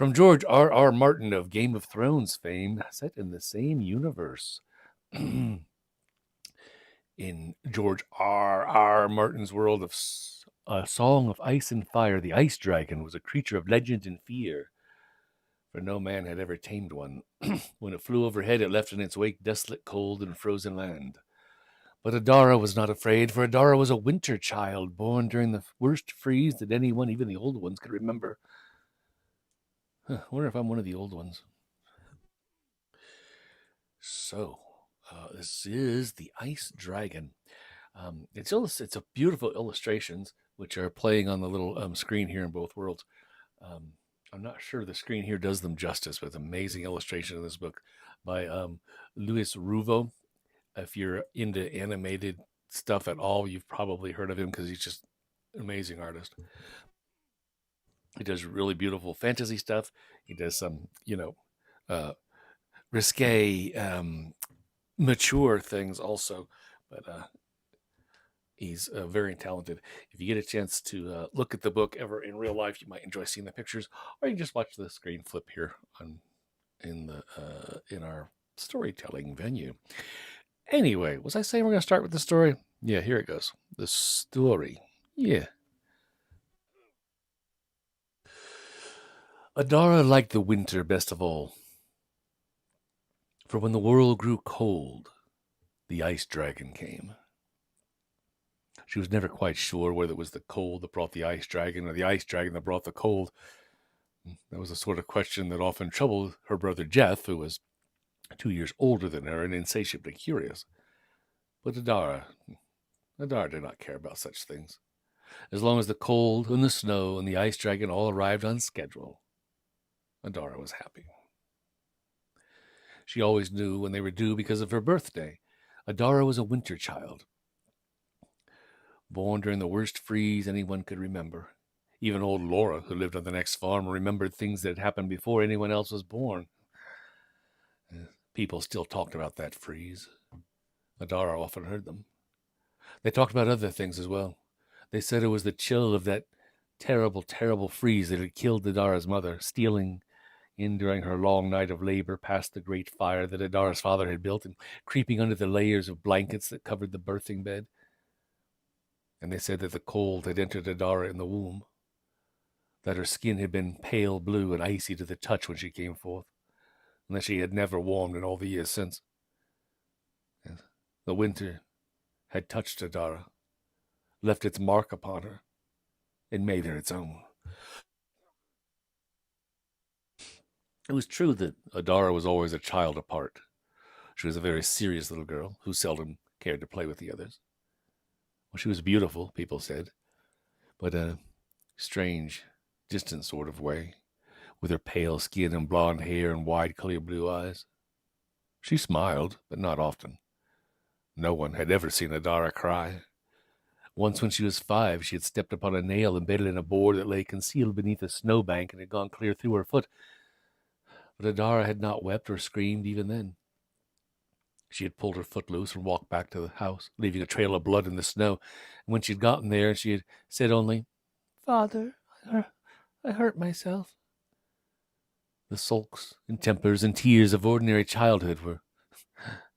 From George R.R. Martin of Game of Thrones fame, set in the same universe. In George R.R. Martin's world of A Song of Ice and Fire, the ice dragon was a creature of legend and fear, for no man had ever tamed one. When it flew overhead, it left in its wake desolate, cold, and frozen land. But Adara was not afraid, for Adara was a winter child, born during the worst freeze that anyone, even the old ones, could remember. I wonder if I'm one of the old ones. So, this is the Ice Dragon. It's a beautiful illustrations, which are playing on the little screen here in both worlds. I'm not sure the screen here does them justice, but it's amazing illustration in this book by Luis Ruvo. If you're into animated stuff at all, you've probably heard of him because he's just an amazing artist. He does really beautiful fantasy stuff. He does some, risque, mature things also. But he's very talented. If you get a chance to look at the book ever in real life, you might enjoy seeing the pictures, or you can just watch the screen flip here in our storytelling venue. Anyway, was I saying we're going to start with the story? Yeah, here it goes. The story. Yeah. Adara liked the winter best of all. For when the world grew cold, the ice dragon came. She was never quite sure whether it was the cold that brought the ice dragon or the ice dragon that brought the cold. That was the sort of question that often troubled her brother Jeff, who was 2 years older than her and insatiably curious. But Adara did not care about such things. As long as the cold and the snow and the ice dragon all arrived on schedule, Adara was happy. She always knew when they were due because of her birthday. Adara was a winter child, born during the worst freeze anyone could remember. Even old Laura, who lived on the next farm, remembered things that had happened before anyone else was born. People still talked about that freeze. Adara often heard them. They talked about other things as well. They said it was the chill of that terrible, terrible freeze that had killed Adara's mother, stealing in during her long night of labor past the great fire that Adara's father had built and creeping under the layers of blankets that covered the birthing bed. And they said that the cold had entered Adara in the womb, that her skin had been pale blue and icy to the touch when she came forth, and that she had never warmed in all the years since. And the winter had touched Adara, left its mark upon her, and made her its own. It was true that Adara was always a child apart. She was a very serious little girl who seldom cared to play with the others. Well, she was beautiful, people said, but a strange, distant sort of way, with her pale skin and blonde hair and wide, clear blue eyes. She smiled, but not often. No one had ever seen Adara cry. Once when she was 5, she had stepped upon a nail embedded in a board that lay concealed beneath a snowbank and had gone clear through her foot. But Adara had not wept or screamed even then. She had pulled her foot loose and walked back to the house, leaving a trail of blood in the snow. And when she had gotten there, she had said only, "Father, I hurt myself." The sulks and tempers and tears of ordinary childhood were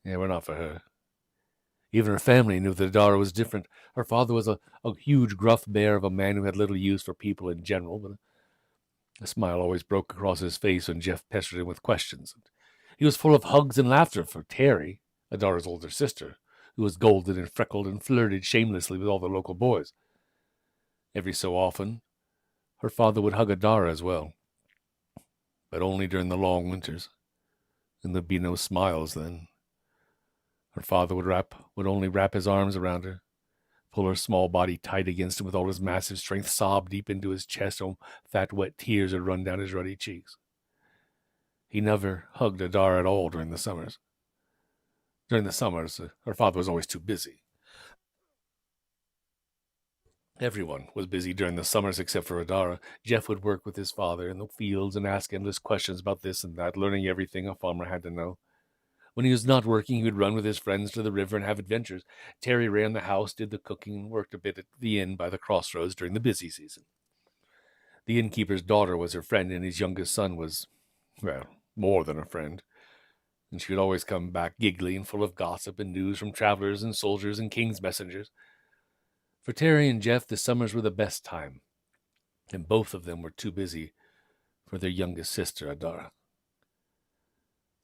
not for her. Even her family knew that Adara was different. Her father was a huge, gruff bear of a man who had little use for people in general, but a smile always broke across his face when Jeff pestered him with questions. He was full of hugs and laughter for Terry, Adara's older sister, who was golden and freckled and flirted shamelessly with all the local boys. Every so often, her father would hug Adara as well, but only during the long winters, and there'd be no smiles then. Her father would only wrap his arms around her, pull her small body tight against him with all his massive strength, sob deep into his chest, so fat, wet tears would run down his ruddy cheeks. He never hugged Adara at all during the summers. During the summers, her father was always too busy. Everyone was busy during the summers except for Adara. Jeff would work with his father in the fields and ask endless questions about this and that, learning everything a farmer had to know. When he was not working, he would run with his friends to the river and have adventures. Terry ran the house, did the cooking, and worked a bit at the inn by the crossroads during the busy season. The innkeeper's daughter was her friend, and his youngest son was, well, more than a friend. And she would always come back giggly and full of gossip and news from travelers and soldiers and king's messengers. For Terry and Jeff, the summers were the best time, and both of them were too busy for their youngest sister, Adara.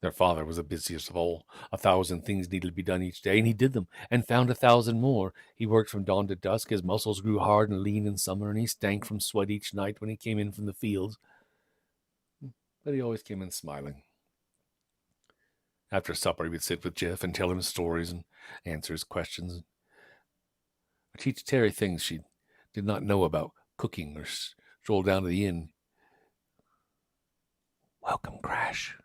Their father was the busiest of all. 1,000 things needed to be done each day, and he did them, and found 1,000 more. He worked from dawn to dusk. His muscles grew hard and lean in summer, and he stank from sweat each night when he came in from the fields. But he always came in smiling. After supper, he would sit with Jeff and tell him stories and answer his questions, or teach Terry things she did not know about cooking, or stroll down to the inn. Welcome, Crash.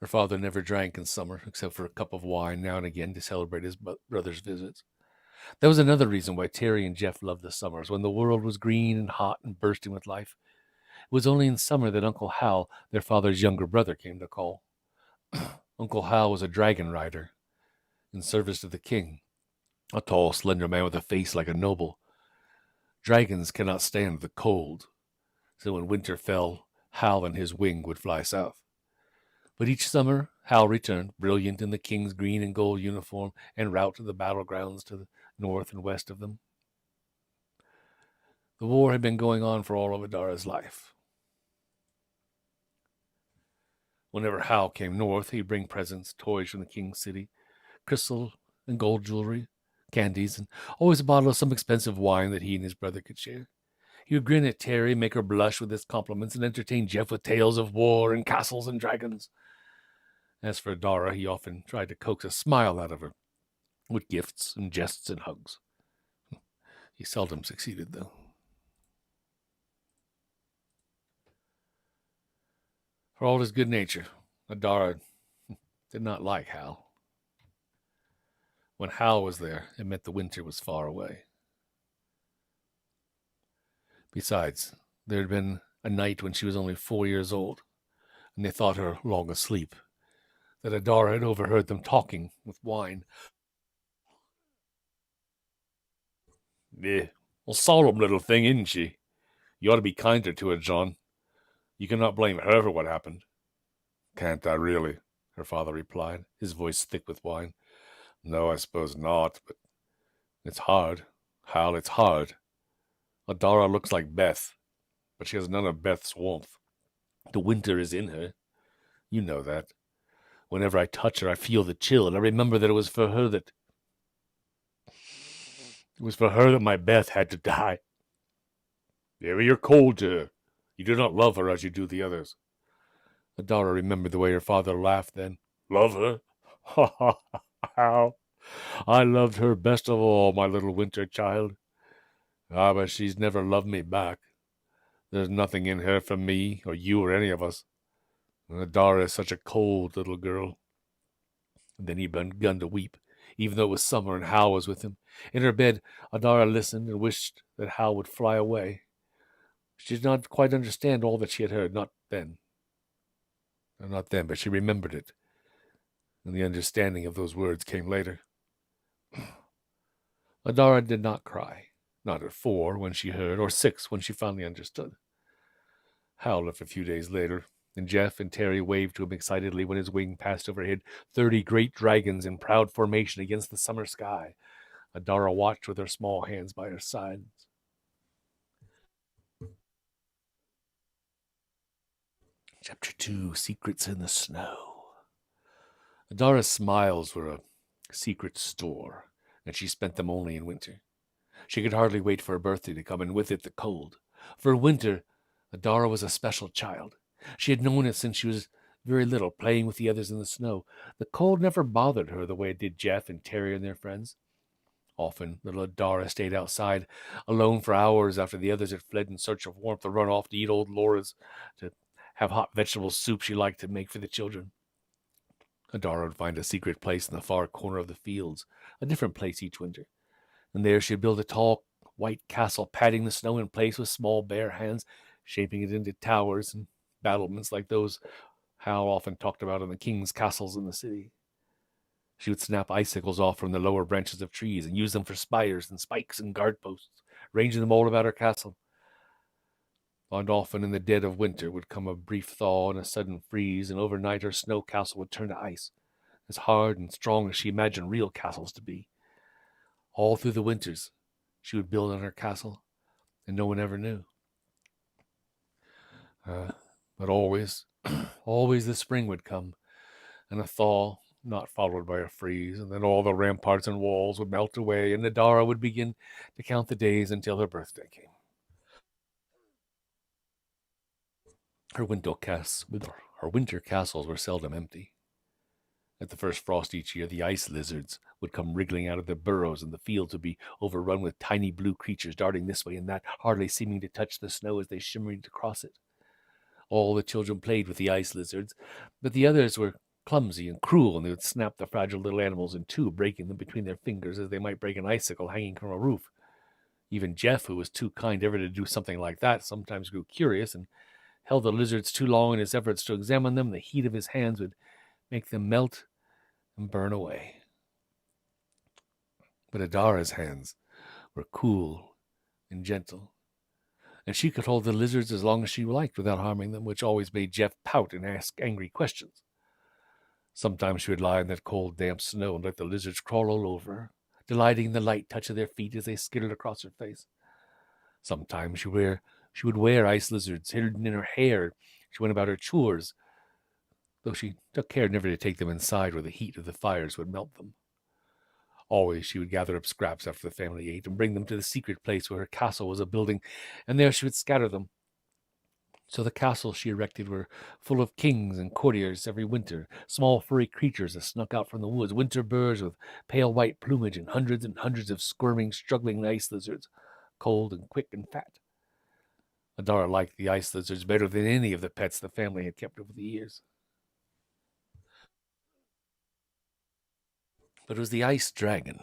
Her father never drank in summer, except for a cup of wine now and again to celebrate his brother's visits. That was another reason why Terry and Jeff loved the summers, when the world was green and hot and bursting with life. It was only in summer that Uncle Hal, their father's younger brother, came to call. Uncle Hal was a dragon rider in service to the king, a tall, slender man with a face like a noble. Dragons cannot stand the cold, so when winter fell, Hal and his wing would fly south. But each summer, Hal returned, brilliant in the king's green and gold uniform, en route to the battlegrounds to the north and west of them. The war had been going on for all of Adara's life. Whenever Hal came north, he'd bring presents, toys from the king's city, crystal and gold jewelry, candies, and always a bottle of some expensive wine that he and his brother could share. He would grin at Terry, make her blush with his compliments, and entertain Jeff with tales of war and castles and dragons. As for Adara, he often tried to coax a smile out of her, with gifts and jests and hugs. He seldom succeeded, though. For all his good nature, Adara did not like Hal. When Hal was there, it meant the winter was far away. Besides, there had been a night when she was only 4 years old, and they thought her long asleep, that Adara had overheard them talking with wine. Well, solemn little thing, isn't she? You ought to be kinder to her, John. You cannot blame her for what happened. Can't I really? Her father replied, his voice thick with wine. No, I suppose not, but it's hard. Hal, it's hard. Adara looks like Beth, but she has none of Beth's warmth. The winter is in her. You know that. Whenever I touch her, I feel the chill, and I remember that it was for her that my Beth had to die. Maybe you're cold to her. You do not love her as you do the others. Adara remembered the way her father laughed then. Love her? Ha ha ha! How? I loved her best of all, my little winter child. Ah, but she's never loved me back. There's nothing in her for me, or you, or any of us. Adara is such a cold little girl. And then he began to weep, even though it was summer and Hal was with him. In her bed, Adara listened and wished that Hal would fly away. She did not quite understand all that she had heard, not then. Not then, but she remembered it. And the understanding of those words came later. Adara did not cry, not at 4 when she heard, or 6 when she finally understood. Hal left a few days later, and Jeff and Terry waved to him excitedly when his wing passed overhead 30 great dragons in proud formation against the summer sky. Adara watched with her small hands by her sides. Chapter 2, Secrets in the Snow. Adara's smiles were a secret store, and she spent them only in winter. She could hardly wait for her birthday to come, and with it the cold. For winter, Adara was a special child. She had known it since she was very little, playing with the others in the snow. The cold never bothered her the way it did Jeff and Terry and their friends. Often, little Adara stayed outside, alone for hours after the others had fled in search of warmth, or run off to eat old Laura's, to have hot vegetable soup she liked to make for the children. Adara would find a secret place in the far corner of the fields, a different place each winter. And there she'd build a tall white castle, patting the snow in place with small bare hands, shaping it into towers and battlements like those Hal often talked about in the king's castles in the city. She would snap icicles off from the lower branches of trees and use them for spires and spikes and guard posts, ranging them all about her castle. And often in the dead of winter would come a brief thaw and a sudden freeze, and overnight her snow castle would turn to ice, as hard and strong as she imagined real castles to be. All through the winters she would build on her castle, and no one ever knew. But always, always the spring would come, and a thaw, not followed by a freeze, and then all the ramparts and walls would melt away, and Adara would begin to count the days until her birthday came. Her winter castles were seldom empty. At the first frost each year, the ice lizards would come wriggling out of their burrows, and the fields would be overrun with tiny blue creatures darting this way and that, hardly seeming to touch the snow as they shimmered across it. All the children played with the ice lizards, but the others were clumsy and cruel, and they would snap the fragile little animals in two, breaking them between their fingers as they might break an icicle hanging from a roof. Even Jeff, who was too kind ever to do something like that, sometimes grew curious and held the lizards too long in his efforts to examine them. The heat of his hands would make them melt and burn away. But Adara's hands were cool and gentle, and she could hold the lizards as long as she liked without harming them, which always made Jeff pout and ask angry questions. Sometimes she would lie in that cold, damp snow and let the lizards crawl all over her, delighting in the light touch of their feet as they skittered across her face. Sometimes she would wear ice lizards hidden in her hair. She went about her chores, though she took care never to take them inside where the heat of the fires would melt them. Always she would gather up scraps after the family ate and bring them to the secret place where her castle was a building, and there she would scatter them. So the castles she erected were full of kings and courtiers every winter, small furry creatures that snuck out from the woods, winter birds with pale white plumage, and hundreds of squirming, struggling ice lizards, cold and quick and fat. Adara liked the ice lizards better than any of the pets the family had kept over the years. But it was the ice dragon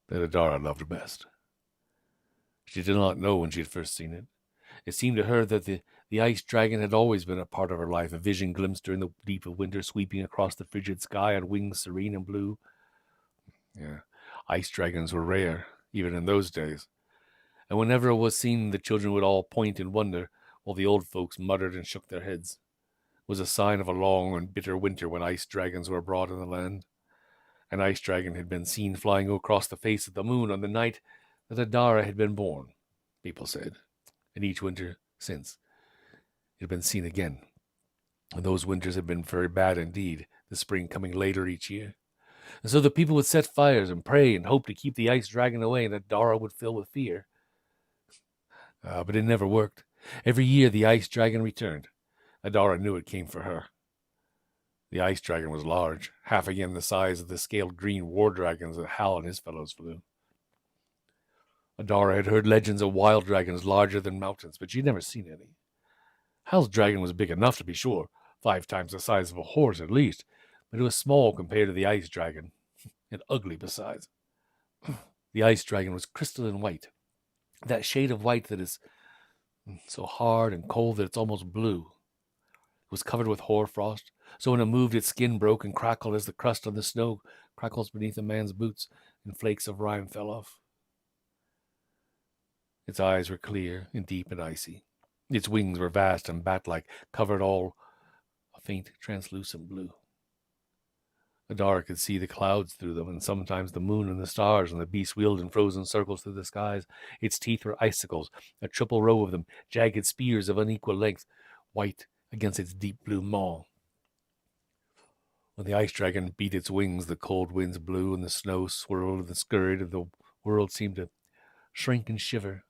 that Adara loved best. She did not know when she had first seen it. It seemed to her that the ice dragon had always been a part of her life, a vision glimpsed during the deep of winter, sweeping across the frigid sky on wings serene and blue. Yeah, ice dragons were rare, even in those days. And whenever it was seen, the children would all point in wonder, while the old folks muttered and shook their heads. It was a sign of a long and bitter winter when ice dragons were abroad in the land. An ice dragon had been seen flying across the face of the moon on the night that Adara had been born, people said, and each winter since it had been seen again. And those winters had been very bad indeed, the spring coming later each year. And so the people would set fires and pray and hope to keep the ice dragon away, and Adara would fill with fear. But it never worked. Every year the ice dragon returned. Adara knew it came for her. The ice dragon was large, half again the size of the scaled green war dragons that Hal and his fellows flew. Adara had heard legends of wild dragons larger than mountains, but she'd never seen any. Hal's dragon was big enough, to be sure, 5 times the size of a horse at least, but it was small compared to the ice dragon, and ugly besides. The ice dragon was crystalline white, that shade of white that is so hard and cold that it's almost blue. It was covered with hoarfrost, so when it moved, its skin broke and crackled as the crust on the snow crackles beneath a man's boots, and flakes of rime fell off. Its eyes were clear and deep and icy. Its wings were vast and bat-like, covered all a faint translucent blue. Adara could see the clouds through them, and sometimes the moon and the stars, and the beast wheeled in frozen circles through the skies. Its teeth were icicles, a triple row of them, jagged spears of unequal length, white against its deep blue maw. When the ice dragon beat its wings, the cold winds blew, and the snow swirled and scurried, and the world seemed to shrink and shiver.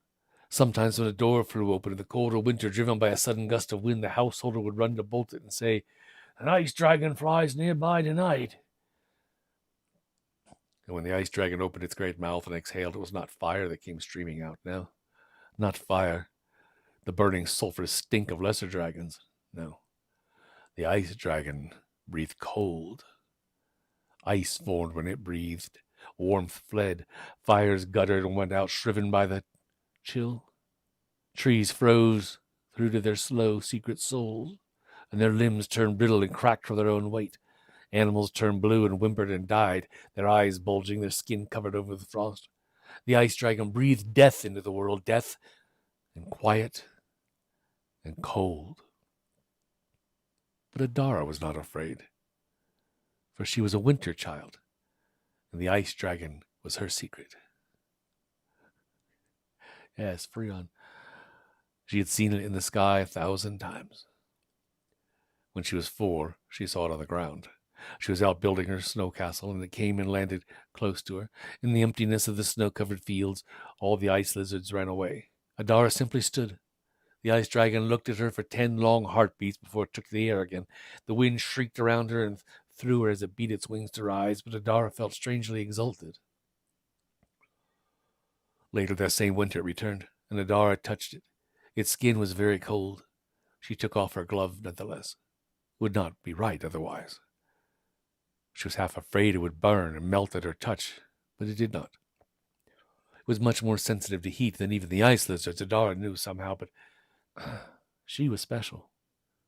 Sometimes when a door flew open in the cold of winter, driven by a sudden gust of wind, the householder would run to bolt it and say, "An ice dragon flies nearby tonight." And when the ice dragon opened its great mouth and exhaled, it was not fire that came streaming out, no. Not fire, the burning sulphurous stink of lesser dragons, no. The ice dragon breathed cold. Ice formed when it breathed. Warmth fled. Fires guttered and went out, shriven by the chill. Trees froze through to their slow, secret souls, and their limbs turned brittle and cracked for their own weight. Animals turned blue and whimpered and died, their eyes bulging, their skin covered over with frost. The ice dragon breathed death into the world, death and quiet and cold. But Adara was not afraid, for she was a winter child, and the ice dragon was her secret. Yes, Freon. She had seen it in the sky 1,000 times. When she was 4, she saw it on the ground. She was out building her snow castle, and it came and landed close to her. In the emptiness of the snow-covered fields, all the ice lizards ran away. Adara simply stood. The ice dragon looked at her for 10 long heartbeats before it took the air again. The wind shrieked around her and through her as it beat its wings to rise, but Adara felt strangely exalted. Later that same winter it returned, and Adara touched it. Its skin was very cold. She took off her glove nonetheless. It would not be right otherwise. She was half afraid it would burn and melt at her touch, but it did not. It was much more sensitive to heat than even the ice lizards, Adara knew somehow, but she was special.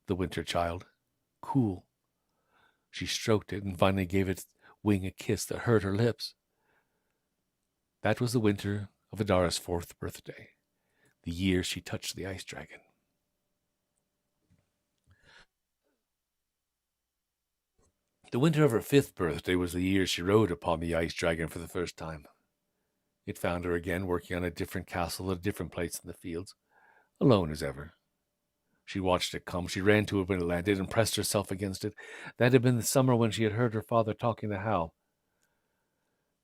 The winter child. Cool. She stroked it and finally gave its wing a kiss that hurt her lips. That was the winter of Adara's 4th birthday, the year she touched the ice dragon. The winter of her 5th birthday was the year she rode upon the ice dragon for the first time. It found her again working on a different castle at a different place in the fields, alone as ever. She watched it come. She ran to it when it landed and pressed herself against it. That had been the summer when she had heard her father talking to Hal.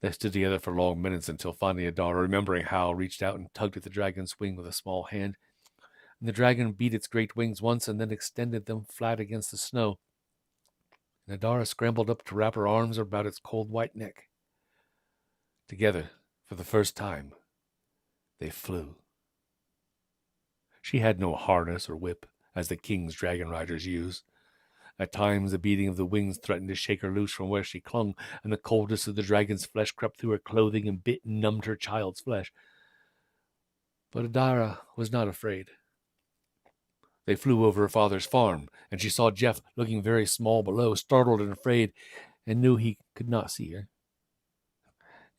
They stood together for long minutes until finally Adara, remembering Hal, reached out and tugged at the dragon's wing with a small hand. And the dragon beat its great wings once and then extended them flat against the snow. And Adara scrambled up to wrap her arms about its cold white neck. Together, for the first time, they flew. She had no harness or whip, as the king's dragon riders use. At times the beating of the wings threatened to shake her loose from where she clung, and the coldness of the dragon's flesh crept through her clothing and bit and numbed her child's flesh. But Adara was not afraid. They flew over her father's farm, and she saw Jeff looking very small below, startled and afraid, and knew he could not see her.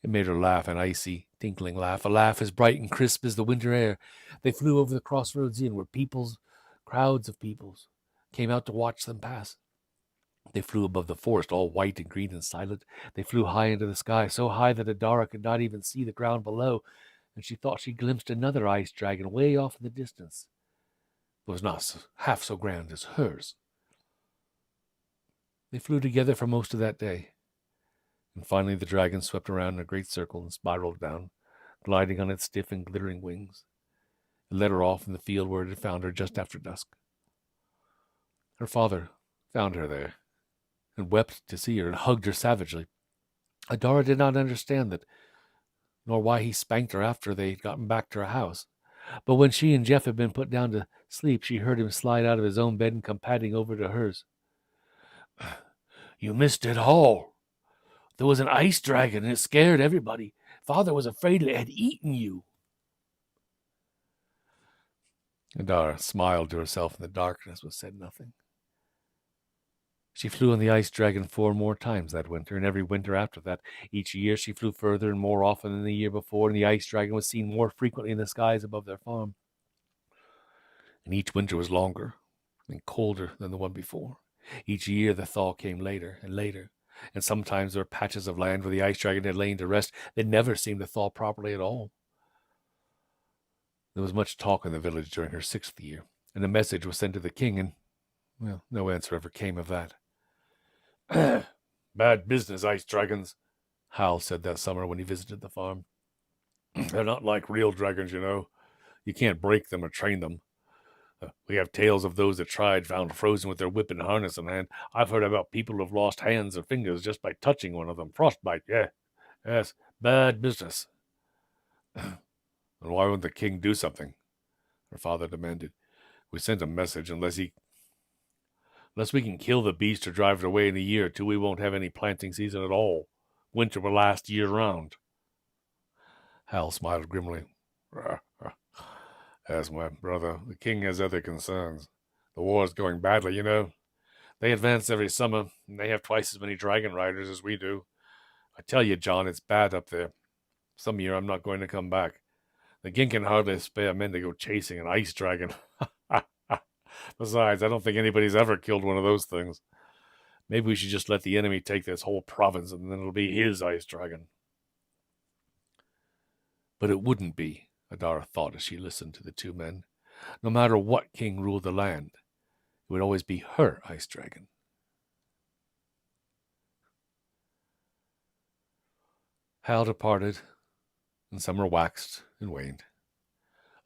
It made her laugh, an icy, tinkling laugh, a laugh as bright and crisp as the winter air. They flew over the crossroads inn, where crowds of peoples, came out to watch them pass. They flew above the forest, all white and green and silent. They flew high into the sky, so high that Adara could not even see the ground below, and she thought she glimpsed another ice dragon way off in the distance. It was not half so grand as hers. They flew together for most of that day, and finally the dragon swept around in a great circle and spiraled down, gliding on its stiff and glittering wings. It led her off in the field where it had found her just after dusk. Her father found her there, and wept to see her, and hugged her savagely. Adara did not understand that, nor why he spanked her after they had gotten back to her house. But when she and Jeff had been put down to sleep, she heard him slide out of his own bed and come padding over to hers. "You missed it all. There was an ice dragon, and it scared everybody. Father was afraid it had eaten you." Adara smiled to herself in the darkness, but said nothing. She flew on the ice dragon 4 more times that winter, and every winter after that. Each year she flew further and more often than the year before, and the ice dragon was seen more frequently in the skies above their farm. And each winter was longer and colder than the one before. Each year the thaw came later and later, and sometimes there were patches of land where the ice dragon had lain to rest that never seemed to thaw properly at all. There was much talk in the village during her 6th year, and a message was sent to the king, and, well, no answer ever came of that. "Bad business, ice dragons," Hal said that summer when he visited the farm. "They're not like real dragons, you know. You can't break them or train them. We have tales of those that tried, found frozen with their whip and harness in hand. I've heard about people who have lost hands or fingers just by touching one of them. Frostbite, yeah. Yes, bad business." "And why wouldn't the king do something?" her father demanded. "We sent a message. Unless we can kill the beast or drive it away in a year or two, we won't have any planting season at all. Winter will last year-round." Hal smiled grimly. "Yes, my brother, the king has other concerns. The war is going badly, you know. They advance every summer, and they have twice as many dragon riders as we do. I tell you, John, it's bad up there. Some year I'm not going to come back. The king can hardly spare men to go chasing an ice dragon. Besides, I don't think anybody's ever killed one of those things. Maybe we should just let the enemy take this whole province, and then it'll be his ice dragon. But it wouldn't be, Adara thought as she listened to the two men. No matter what king ruled the land, it would always be her ice dragon. Hal departed, and summer waxed and waned.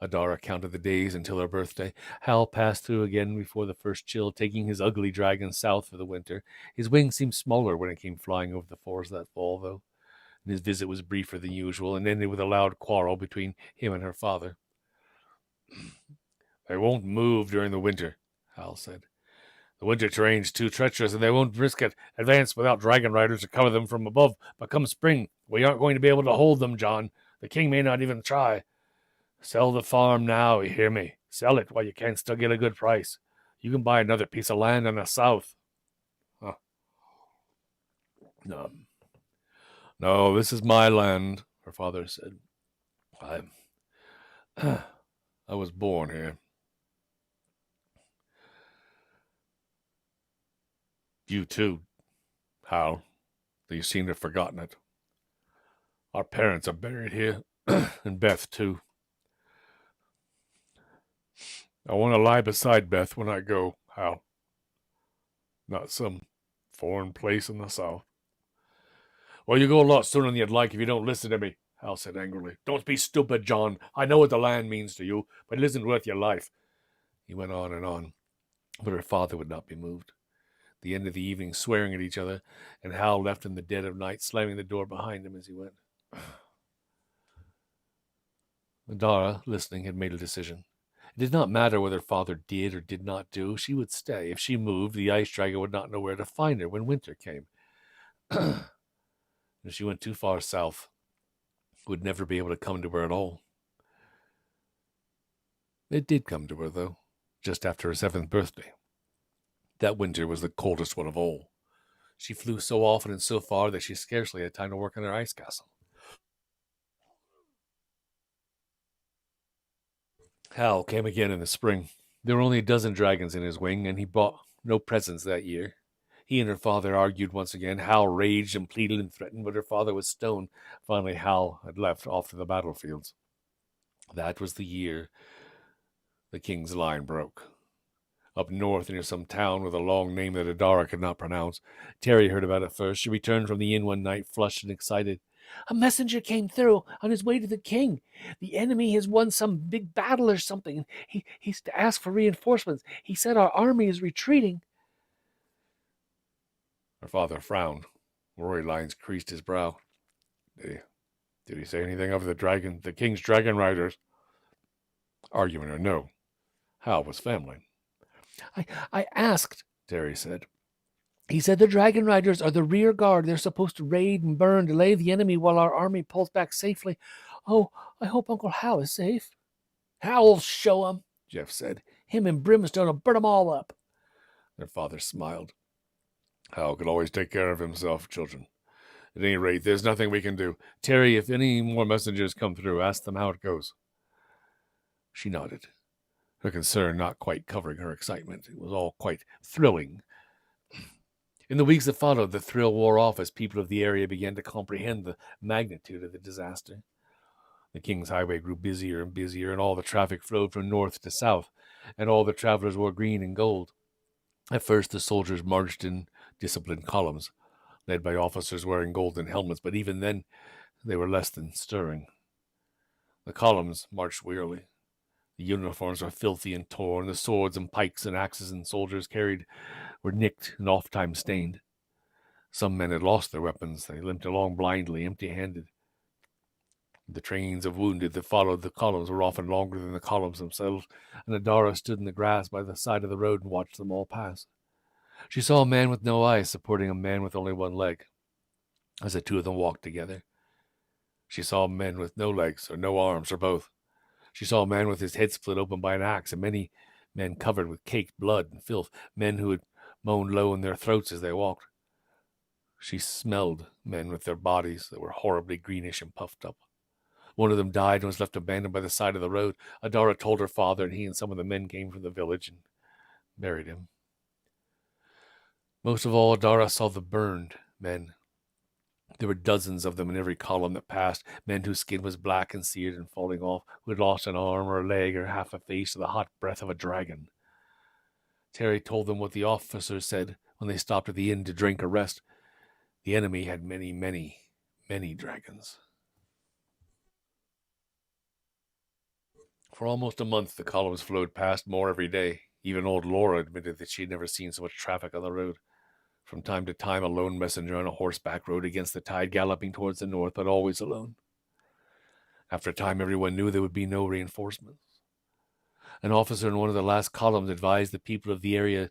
Adara counted the days until her birthday. Hal passed through again before the first chill, taking his ugly dragon south for the winter. His wings seemed smaller when it came flying over the forest that fall, though, and his visit was briefer than usual and ended with a loud quarrel between him and her father. They won't move during the winter, Hal said. The winter terrain's too treacherous, and they won't risk it. Advance without dragon riders to cover them from above. But come spring, we aren't going to be able to hold them, John. The king may not even try. Sell the farm now, you hear me? Sell it while you can still get a good price. You can buy another piece of land in the south. Huh. No, this is my land, her father said. I was born here. You too, Hal. You seem to have forgotten it. Our parents are buried here, and Beth too. I want to lie beside Beth when I go, Hal. Not some foreign place in the south. Well, you go a lot sooner than you'd like if you don't listen to me, Hal said angrily. Don't be stupid, John. I know what the land means to you, but it isn't worth your life. He went on and on, but her father would not be moved. The end of the evening, swearing at each other, and Hal left in the dead of night, slamming the door behind him as he went. Adara, listening, had made a decision. It did not matter what her father did or did not do. She would stay. If she moved, the ice dragon would not know where to find her when winter came. If she went too far south, it would never be able to come to her at all. It did come to her, though, just after her 7th birthday. That winter was the coldest one of all. She flew so often and so far that she scarcely had time to work on her ice castle. Hal came again in the spring. There were only a dozen dragons in his wing, and he brought no presents that year. He and her father argued once again. Hal raged and pleaded and threatened, but her father was stone. Finally, Hal had left off to the battlefields. That was the year the king's line broke. Up north near some town with a long name that Adara could not pronounce. Terry heard about it first. She returned from the inn one night, flushed and excited. A messenger came through on his way to the king. The enemy has won some big battle or something. He's to ask for reinforcements. He said our army is retreating. Her father frowned. Worry lines creased his brow. Did he say anything of the king's dragon riders? Argument or no, Hal was family. I asked, Terry said. He said the dragon riders are the rear guard. They're supposed to raid and burn, delay the enemy while our army pulls back safely. Oh, I hope Uncle Hal is safe. Hal'll show him, Jeff said. Him and Brimstone will burn them all up. Their father smiled. Hal could always take care of himself, children. At any rate, there's nothing we can do. Terry, if any more messengers come through, ask them how it goes. She nodded, her concern not quite covering her excitement. It was all quite thrilling. In the weeks that followed, the thrill wore off as people of the area began to comprehend the magnitude of the disaster. The King's Highway grew busier and busier, and all the traffic flowed from north to south, and all the travelers wore green and gold. At first, the soldiers marched in disciplined columns, led by officers wearing golden helmets, but even then, they were less than stirring. The columns marched wearily. The uniforms were filthy and torn. The swords and pikes and axes and soldiers carried were nicked and oft-times stained. Some men had lost their weapons. They limped along blindly, empty-handed. The trains of wounded that followed the columns were often longer than the columns themselves, and Adara stood in the grass by the side of the road and watched them all pass. She saw a man with no eyes supporting a man with only one leg, as the two of them walked together. She saw men with no legs, or no arms, or both. She saw a man with his head split open by an axe, and many men covered with caked blood and filth, men who had moaned low in their throats as they walked. She smelled men with their bodies that were horribly greenish and puffed up. One of them died and was left abandoned by the side of the road. Adara told her father, and he and some of the men came from the village and buried him. Most of all, Adara saw the burned men. There were dozens of them in every column that passed, men whose skin was black and seared and falling off, who had lost an arm or a leg or half a face to the hot breath of a dragon. Terry told them what the officers said when they stopped at the inn to drink or rest. The enemy had many, many, many dragons. For almost a month, the columns flowed past more every day. Even old Laura admitted that she had never seen so much traffic on the road. From time to time, a lone messenger on a horseback rode against the tide, galloping towards the north, but always alone. After a time, everyone knew there would be no reinforcements. An officer in one of the last columns advised the people of the area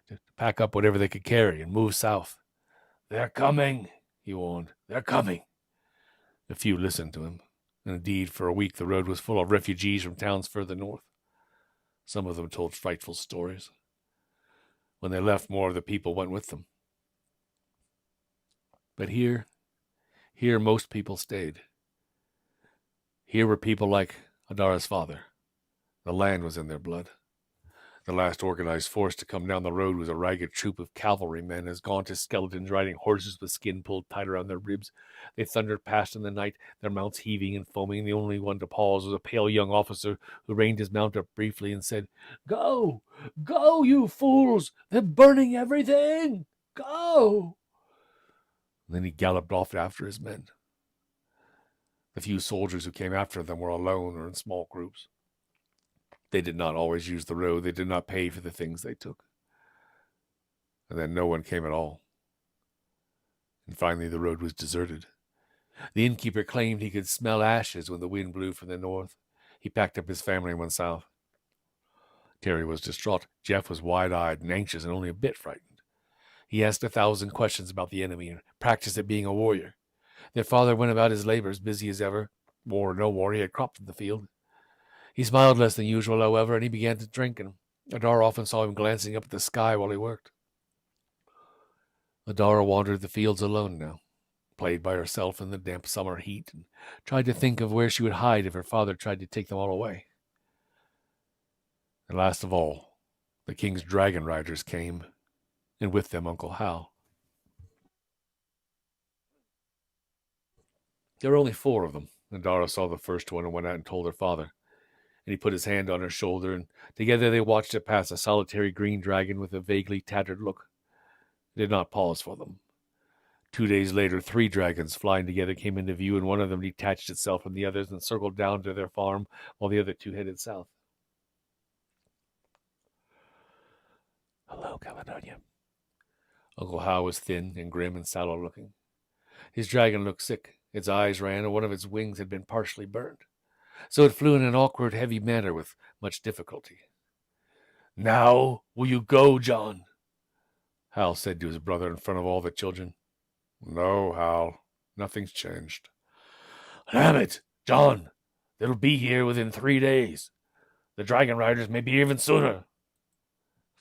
to pack up whatever they could carry and move south. "They're coming," he warned. "They're coming." A few listened to him. And indeed, for a week the road was full of refugees from towns further north. Some of them told frightful stories. When they left, more of the people went with them. But here most people stayed. Here were people like Adara's father. The land was in their blood. The last organized force to come down the road was a ragged troop of cavalrymen, as gaunt as skeletons, riding horses with skin pulled tight around their ribs. They thundered past in the night, their mounts heaving and foaming. The only one to pause was a pale young officer who reined his mount up briefly and said, "Go! Go, you fools! They're burning everything! Go!" And then he galloped off after his men. The few soldiers who came after them were alone or in small groups. They did not always use the road. They did not pay for the things they took. And then no one came at all. And finally the road was deserted. The innkeeper claimed he could smell ashes when the wind blew from the north. He packed up his family and went south. Terry was distraught. Jeff was wide-eyed and anxious and only a bit frightened. He asked 1,000 questions about the enemy and practiced at being a warrior. Their father went about his labors, busy as ever. War or no war, he had crops in the field. He smiled less than usual, however, and he began to drink, and Adara often saw him glancing up at the sky while he worked. Adara wandered the fields alone now, played by herself in the damp summer heat, and tried to think of where she would hide if her father tried to take them all away. And last of all, the king's dragon riders came, and with them Uncle Hal. There were only 4 of them. Adara saw the first one and went out and told her father. And he put his hand on her shoulder, and together they watched it pass, a solitary green dragon with a vaguely tattered look. It did not pause for them. 2 days later, 3 dragons flying together came into view, and one of them detached itself from the others and circled down to their farm, while the other 2 headed south. "Hello, Caledonia." Uncle Hal was thin and grim and sallow-looking. His dragon looked sick. Its eyes ran, and one of its wings had been partially burned. So it flew in an awkward, heavy manner with much difficulty. "Now will you go, John?" Hal said to his brother in front of all the children. "No, Hal. Nothing's changed." "Damn it, John. They'll be here within 3 days. The dragon riders may be even sooner."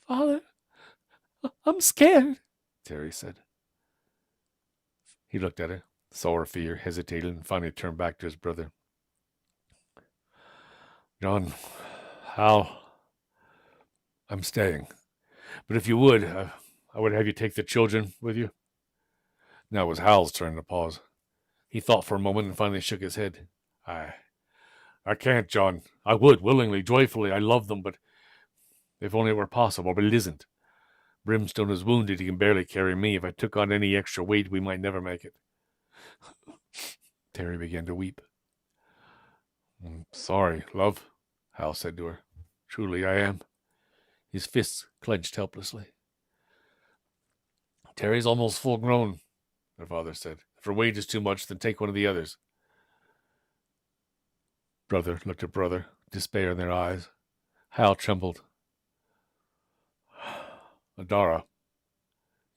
"Father, I'm scared," Terry said. He looked at her, saw her fear, hesitated, and finally turned back to his brother. "John, Hal, I'm staying. But if you would, I would have you take the children with you." Now it was Hal's turn to pause. He thought for a moment and finally shook his head. I can't, John. I would, willingly, joyfully. I love them, but if only it were possible, but it isn't. Brimstone is wounded. He can barely carry me. If I took on any extra weight, we might never make it." Terry began to weep. "I'm sorry, love," Hal said to her. "Truly I am." His fists clenched helplessly. "Terry's almost full grown," her father said. "If her weight is too much, then take one of the others." Brother looked at brother, despair in their eyes. Hal trembled. "Adara,"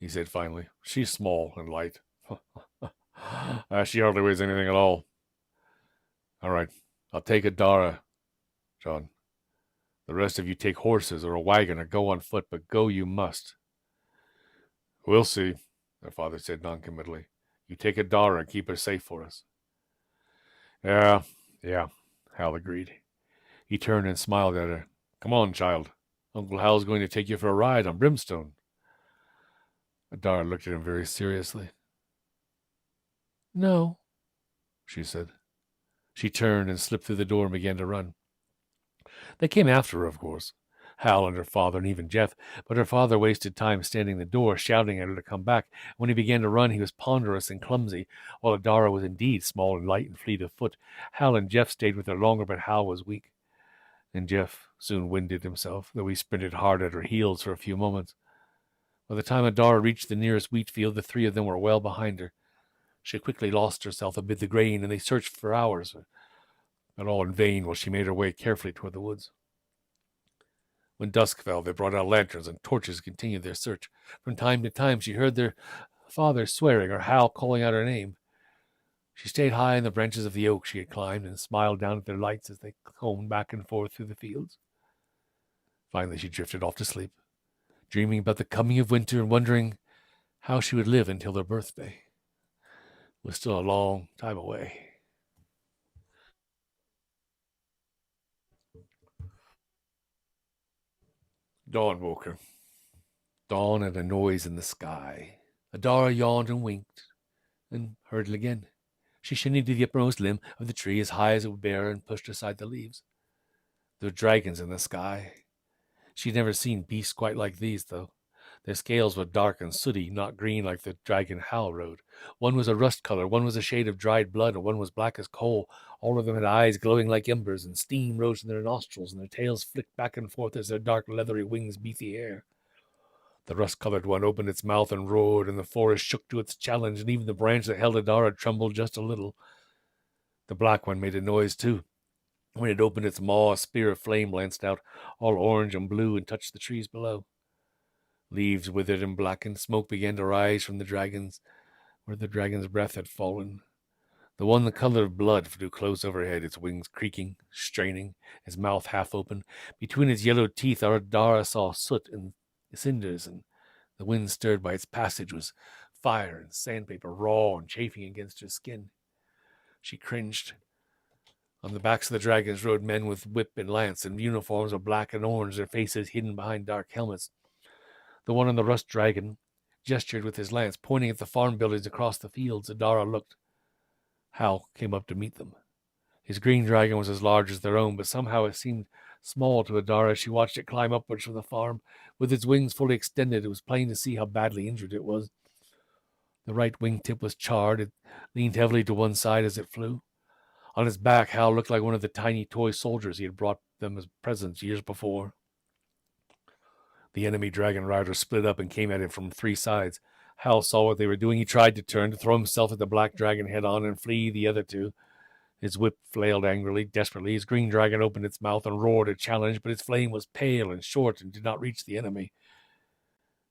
he said finally. "She's small and light. She hardly weighs anything at all. All right, I'll take Adara, John. The rest of you take horses or a wagon or go on foot, but go you must." "We'll see," their father said noncommittally. "You take Adara and keep her safe for us." Yeah, yeah, Hal agreed. He turned and smiled at her. Come on, child. Uncle Hal's going to take you for a ride on Brimstone. Adara looked at him very seriously. No, she said. She turned and slipped through the door and began to run. They came after her, of course. Hal and her father and even Jeff, but her father wasted time standing in the door, shouting at her to come back. When he began to run, he was ponderous and clumsy, while Adara was indeed small and light and fleet of foot. Hal and Jeff stayed with her longer, but Hal was weak, and Jeff soon winded himself, though he sprinted hard at her heels for a few moments. By the time Adara reached the nearest wheat field, the three of them were well behind her. She quickly lost herself amid the grain, and they searched for hours, but all in vain, while she made her way carefully toward the woods. When dusk fell, they brought out lanterns and torches and continued their search. From time to time, she heard their father swearing or Hal calling out her name. She stayed high in the branches of the oak she had climbed and smiled down at their lights as they combed back and forth through the fields. Finally, she drifted off to sleep, dreaming about the coming of winter and wondering how she would live until her birthday. It was still a long time away. Dawn woke her. Dawn and a noise in the sky. Adara yawned and winked, and heard it again. She shinnied to the uppermost limb of the tree as high as it would bear and pushed aside the leaves. There were dragons in the sky. She'd never seen beasts quite like these, though. Their scales were dark and sooty, not green like the dragon Hal rode. One was a rust color, one was a shade of dried blood, and one was black as coal. All of them had eyes glowing like embers, and steam rose from their nostrils, and their tails flicked back and forth as their dark leathery wings beat the air. The rust-colored one opened its mouth and roared, and the forest shook to its challenge, and even the branch that held Adara trembled just a little. The black one made a noise, too. When it opened its maw, a spear of flame lanced out, all orange and blue, and touched the trees below. Leaves withered and blackened. Smoke began to rise from the dragons, where the dragon's breath had fallen. The one the color of blood flew close overhead, its wings creaking, straining, its mouth half open. Between its yellow teeth, Adara saw soot and cinders, and the wind stirred by its passage was fire and sandpaper, raw and chafing against her skin. She cringed. On the backs of the dragons rode men with whip and lance, in uniforms of black and orange, their faces hidden behind dark helmets. The one on the rust dragon gestured with his lance, pointing at the farm buildings across the fields. Adara looked. Hal came up to meet them. His green dragon was as large as their own, but somehow it seemed small to Adara as she watched it climb upwards from the farm. With its wings fully extended, it was plain to see how badly injured it was. The right wingtip was charred. It leaned heavily to one side as it flew. On its back, Hal looked like one of the tiny toy soldiers he had brought them as presents years before. The enemy dragon riders split up and came at him from three sides. Hal saw what they were doing. He tried to turn, to throw himself at the black dragon head on and flee the other two. His whip flailed angrily, desperately. His green dragon opened its mouth and roared a challenge, but its flame was pale and short and did not reach the enemy.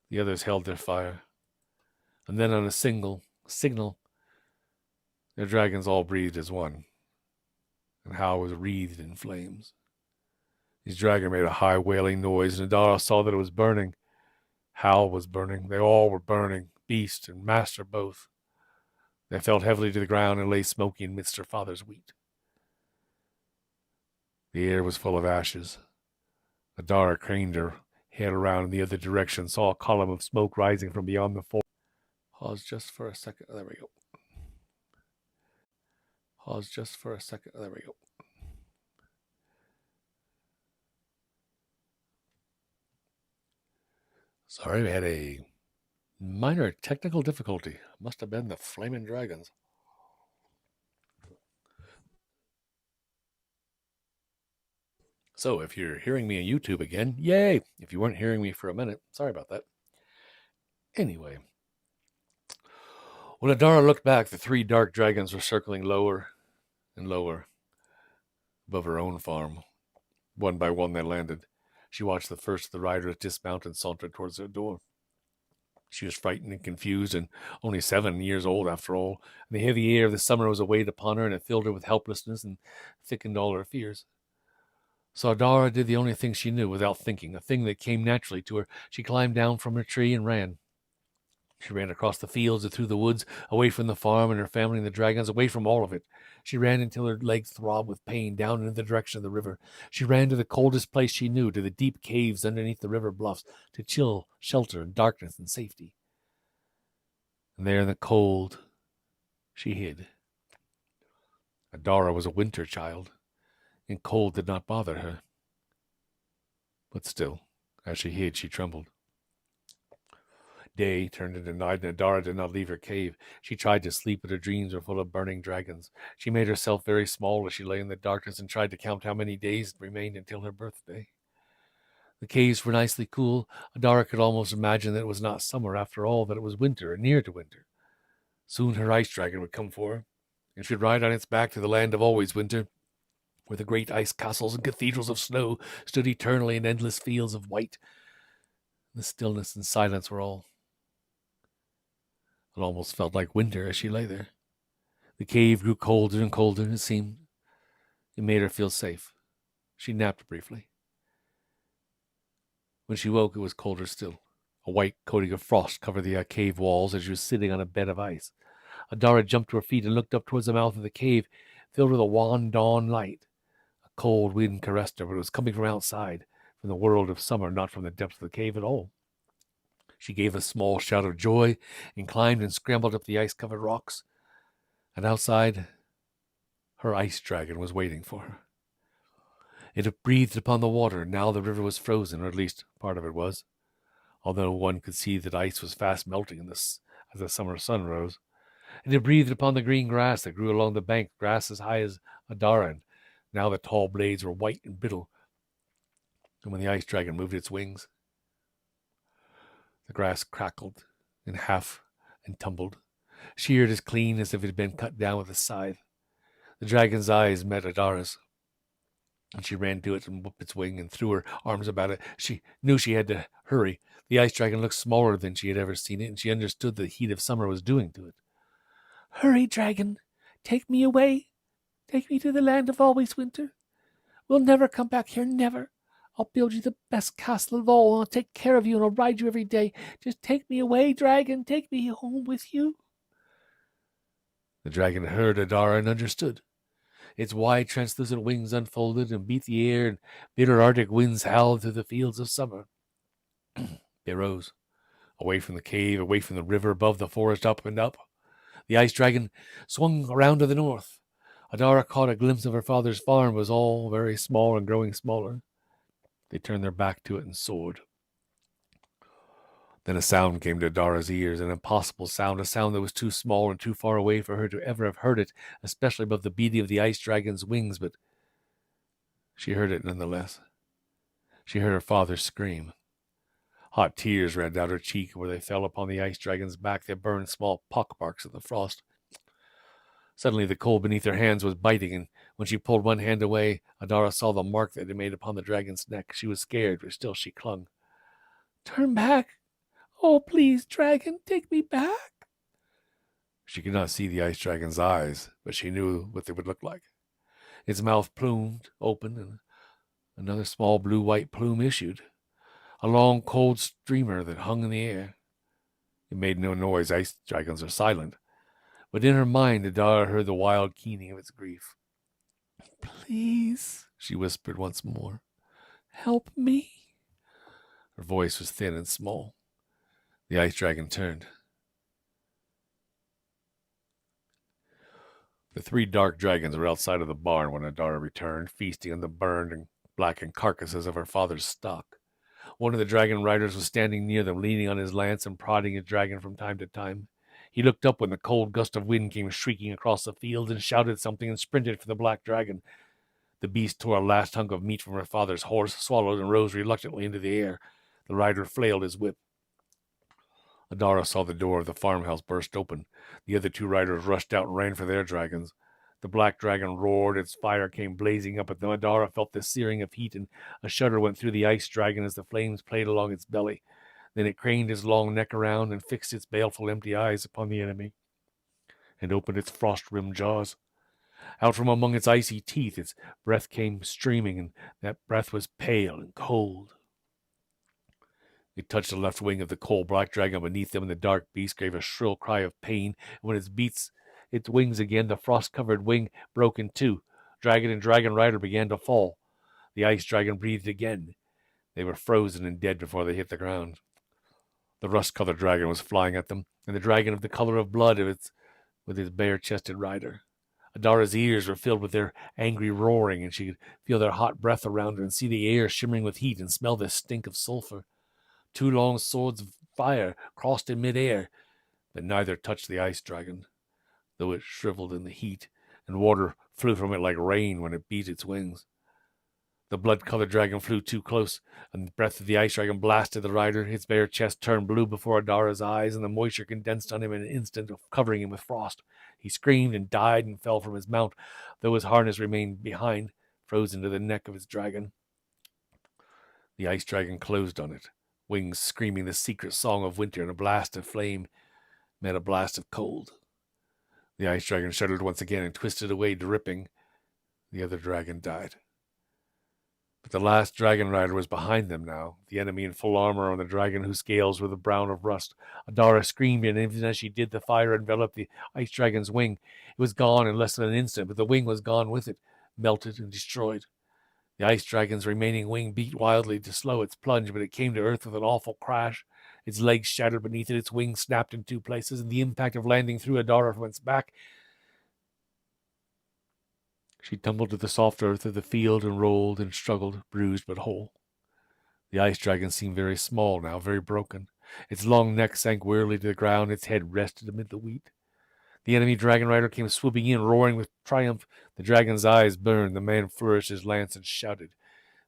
The others held their fire. And then on a signal, their dragons all breathed as one, and Hal was wreathed in flames. His dragon made a high wailing noise, and Adara saw that it was burning. Hal was burning. They all were burning, beast and master both. They fell heavily to the ground and lay smoking amidst her father's wheat. The air was full of ashes. Adara craned her head around in the other direction, saw a column of smoke rising from beyond the forest. Pause just for a second. There we go. Pause just for a second. There we go. Sorry, we had a minor technical difficulty. Must have been the flaming dragons. So if you're hearing me on YouTube again, yay! If you weren't hearing me for a minute, sorry about that. Anyway, when Adara looked back, the three dark dragons were circling lower and lower above her own farm. One by one they landed. She watched the first of the riders dismount and saunter towards their door. She was frightened and confused, and only 7 years old after all. And the heavy air of the summer was a weight upon her, and it filled her with helplessness and thickened all her fears. So Adara did the only thing she knew without thinking, a thing that came naturally to her. She climbed down from her tree and ran. She ran across the fields and through the woods, away from the farm and her family and the dragons, away from all of it. She ran until her legs throbbed with pain, down in the direction of the river. She ran to the coldest place she knew, to the deep caves underneath the river bluffs, to chill, shelter, and darkness and safety. And there in the cold, she hid. Adara was a winter child, and cold did not bother her. But still, as she hid, she trembled. Day turned into night, and Adara did not leave her cave. She tried to sleep, but her dreams were full of burning dragons. She made herself very small as she lay in the darkness and tried to count how many days remained until her birthday. The caves were nicely cool. Adara could almost imagine that it was not summer after all, that it was winter or near to winter. Soon her ice dragon would come for her, and she'd ride on its back to the land of always winter, where the great ice castles and cathedrals of snow stood eternally in endless fields of white. The stillness and silence were all. It almost felt like winter as she lay there. The cave grew colder and colder, and it made her feel safe. She napped briefly. When she woke, it was colder still. A white coating of frost covered the cave walls as she was sitting on a bed of ice. Adara jumped to her feet and looked up towards the mouth of the cave, filled with a wan dawn light. A cold wind caressed her, but it was coming from outside, from the world of summer, not from the depths of the cave at all. She gave a small shout of joy and climbed and scrambled up the ice-covered rocks. And outside, her ice dragon was waiting for her. It had breathed upon the water, and now the river was frozen, or at least part of it was, although one could see that ice was fast melting as the summer sun rose. It had breathed upon the green grass that grew along the bank, grass as high as Adara, and now the tall blades were white and brittle. And when the ice dragon moved its wings, the grass crackled in half and tumbled, sheared as clean as if it had been cut down with a scythe. The dragon's eyes met Adara's, and she ran to it and whooped its wing and threw her arms about it. She knew she had to hurry. The ice dragon looked smaller than she had ever seen it, and she understood the heat of summer was doing to it. "Hurry, dragon! Take me away! Take me to the land of always winter! We'll never come back here, never! I'll build you the best castle of all, and I'll take care of you, and I'll ride you every day. Just take me away, dragon! Take me home with you!" The dragon heard Adara and understood. Its wide, translucent wings unfolded and beat the air, and bitter Arctic winds howled through the fields of summer. They rose, away from the cave, away from the river, above the forest, up and up. The ice dragon swung around to the north. Adara caught a glimpse of her father's farm. It was all very small and growing smaller. They turned their back to it and soared. Then a sound came to Adara's ears, an impossible sound, a sound that was too small and too far away for her to ever have heard it, especially above the beating of the ice dragon's wings, but she heard it nonetheless. She heard her father scream. Hot tears ran down her cheek where they fell upon the ice dragon's back. They burned small pock marks of the frost. Suddenly the cold beneath her hands was biting, and when she pulled one hand away, Adara saw the mark that it made upon the dragon's neck. She was scared, but still she clung. "Turn back! Oh, please, dragon, take me back!" She could not see the ice dragon's eyes, but she knew what they would look like. Its mouth plumed open, and another small blue-white plume issued, a long, cold streamer that hung in the air. It made no noise. Ice dragons are silent. But in her mind, Adara heard the wild keening of its grief. "Please," she whispered once more, "help me." Her voice was thin and small. The ice dragon turned. The three dark dragons were outside of the barn when Adara returned, feasting on the burned and blackened carcasses of her father's stock. One of the dragon riders was standing near them, leaning on his lance and prodding his dragon from time to time. He looked up when the cold gust of wind came shrieking across the field and shouted something and sprinted for the black dragon. The beast tore a last hunk of meat from her father's horse, swallowed, and rose reluctantly into the air. The rider flailed his whip. Adara saw the door of the farmhouse burst open. The other two riders rushed out and ran for their dragons. The black dragon roared. Its fire came blazing up at them. Adara felt the searing of heat, and a shudder went through the ice dragon as the flames played along its belly. Then it craned its long neck around and fixed its baleful empty eyes upon the enemy, and opened its frost-rimmed jaws. Out from among its icy teeth, its breath came streaming, and that breath was pale and cold. It touched the left wing of the coal-black dragon beneath them, and the dark beast gave a shrill cry of pain. And when it beats its wings again, the frost-covered wing broke in two. Dragon and dragon rider began to fall. The ice dragon breathed again. They were frozen and dead before they hit the ground. The rust-colored dragon was flying at them, and the dragon of the color of blood with his bare-chested rider. Adara's ears were filled with their angry roaring, and she could feel their hot breath around her and see the air shimmering with heat and smell the stink of sulfur. Two long swords of fire crossed in mid-air, but neither touched the ice dragon, though it shriveled in the heat, and water flew from it like rain when it beat its wings. The blood-colored dragon flew too close, and the breath of the ice dragon blasted the rider. His bare chest turned blue before Adara's eyes, and the moisture condensed on him in an instant, covering him with frost. He screamed and died and fell from his mount, though his harness remained behind, frozen to the neck of his dragon. The ice dragon closed on it, wings screaming the secret song of winter, and a blast of flame met a blast of cold. The ice dragon shuddered once again and twisted away, dripping. The other dragon died. But the last dragon rider was behind them now, the enemy in full armor on the dragon whose scales were the brown of rust. Adara screamed, and even as she did, the fire enveloped the ice dragon's wing. It was gone in less than an instant, but the wing was gone with it, melted and destroyed. The ice dragon's remaining wing beat wildly to slow its plunge, but it came to earth with an awful crash. Its legs shattered beneath it, its wings snapped in two places, and the impact of landing threw Adara from its back. She tumbled to the soft earth of the field and rolled and struggled, bruised but whole. The ice dragon seemed very small now, very broken. Its long neck sank wearily to the ground, its head rested amid the wheat. The enemy dragon rider came swooping in, roaring with triumph. The dragon's eyes burned. The man flourished his lance and shouted.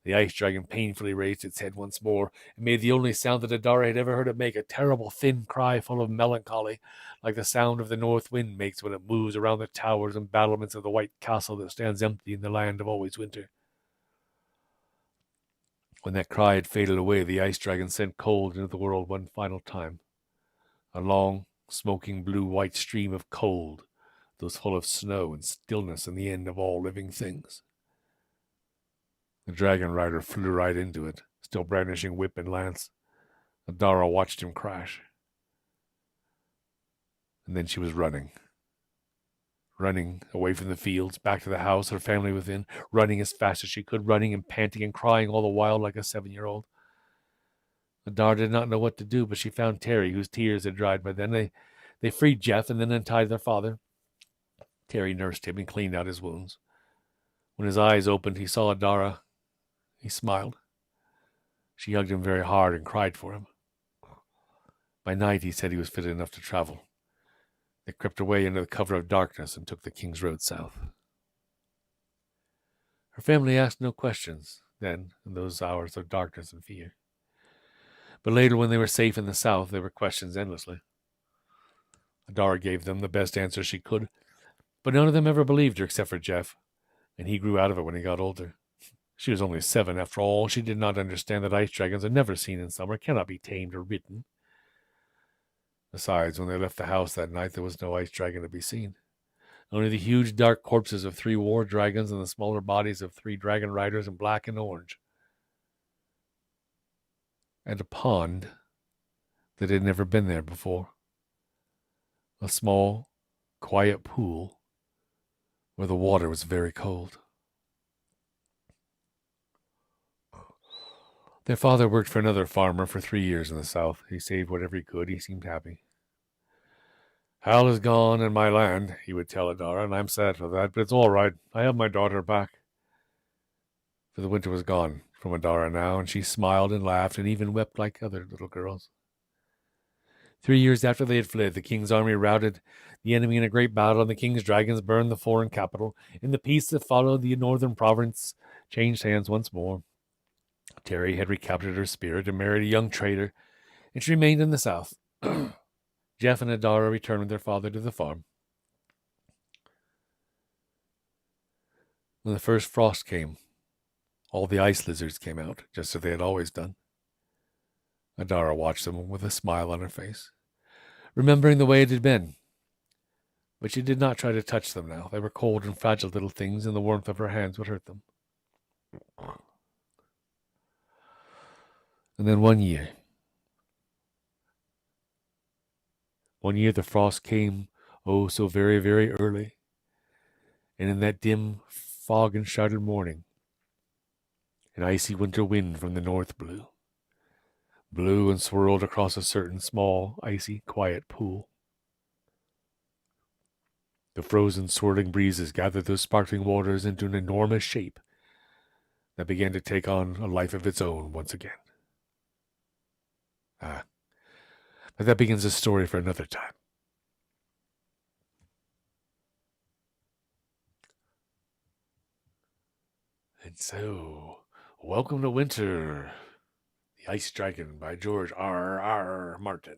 The ice dragon painfully raised its head once more and made the only sound that Adara had ever heard it make, a terrible thin cry full of melancholy, like the sound of the north wind makes when it moves around the towers and battlements of the white castle that stands empty in the land of always winter. When that cry had faded away, the ice dragon sent cold into the world one final time. A long, smoking blue-white stream of cold that was full of snow and stillness and the end of all living things. The dragon rider flew right into it, still brandishing whip and lance. Adara watched him crash. And then she was running away from the fields, back to the house, her family within, running as fast as she could, running and panting and crying all the while like a 7-year-old. Adara did not know what to do, but she found Terry, whose tears had dried by then. They freed Jeff and then untied their father. Terry nursed him and cleaned out his wounds. When his eyes opened, he saw Adara. He smiled. She hugged him very hard and cried for him. By night, he said he was fit enough to travel. They crept away under the cover of darkness and took the King's Road south. Her family asked no questions then, in those hours of darkness and fear. But later, when they were safe in the south, there were questions endlessly. Adara gave them the best answers she could, but none of them ever believed her except for Jeff, and he grew out of it when he got older. She was only 7 after all. She did not understand that ice dragons are never seen in summer, cannot be tamed or ridden. Besides, when they left the house that night, there was no ice dragon to be seen. Only the huge dark corpses of 3 war dragons and the smaller bodies of 3 dragon riders in black and orange. And a pond that had never been there before. A small, quiet pool where the water was very cold. Their father worked for another farmer for 3 years in the south. He saved whatever he could. He seemed happy. Hal is gone and my land, he would tell Adara, and I'm sad for that, but it's all right. I have my daughter back. For the winter was gone from Adara now, and she smiled and laughed and even wept like other little girls. 3 years after they had fled, the king's army routed the enemy in a great battle, and the king's dragons burned the foreign capital. In the peace that followed, the northern province changed hands once more. Terry had recaptured her spirit and married a young trader, and she remained in the south. Jeff and Adara returned with their father to the farm. When the first frost came, all the ice lizards came out, just as they had always done. Adara watched them with a smile on her face, remembering the way it had been. But she did not try to touch them now. They were cold and fragile little things, and the warmth of her hands would hurt them. And then one year, One year the frost came, oh, so very, very early, and in that dim, fog-enshrouded morning, an icy winter wind from the north blew and swirled across a certain small, icy, quiet pool. The frozen, swirling breezes gathered those sparkling waters into an enormous shape that began to take on a life of its own once again. But that begins a story for another time. And so, welcome to winter, The Ice Dragon by George R.R. Martin.